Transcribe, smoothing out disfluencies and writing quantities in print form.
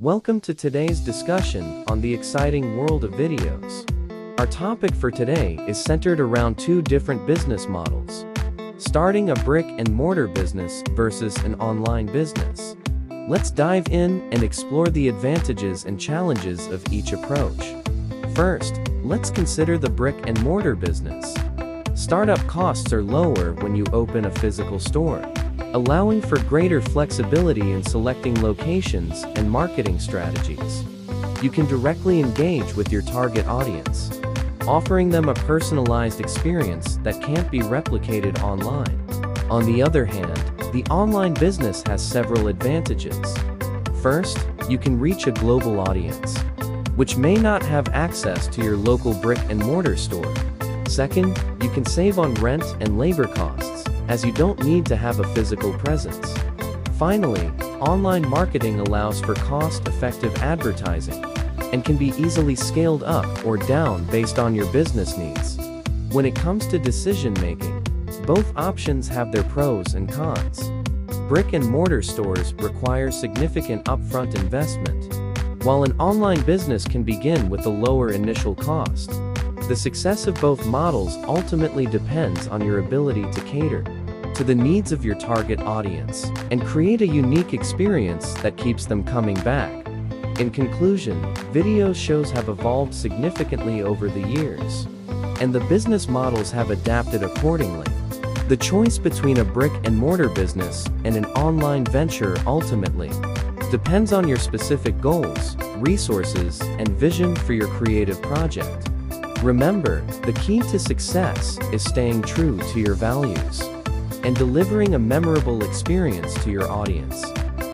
Welcome to today's discussion on the exciting world of videos. Our topic for today is centered around two different business models. Starting a brick and mortar business versus an online business. Let's dive in and explore the advantages and challenges of each approach. First, let's consider the brick and mortar business. Startup costs are lower when you open a physical store, allowing for greater flexibility in selecting locations and marketing strategies. You can directly engage with your target audience, offering them a personalized experience that can't be replicated online. On the other hand, the online business has several advantages. First, you can reach a global audience, which may not have access to your local brick and mortar store. Second, you can save on rent and labor costs, as you don't need to have a physical presence. Finally, online marketing allows for cost-effective advertising and can be easily scaled up or down based on your business needs. When it comes to decision-making, both options have their pros and cons. Brick and mortar stores require significant upfront investment, while an online business can begin with a lower initial cost. The success of both models ultimately depends on your ability to cater to the needs of your target audience and create a unique experience that keeps them coming back. In conclusion, video shows have evolved significantly over the years, and the business models have adapted accordingly. The choice between a brick and mortar business and an online venture ultimately depends on your specific goals, resources, and vision for your creative project. Remember, the key to success is staying true to your values and delivering a memorable experience to your audience.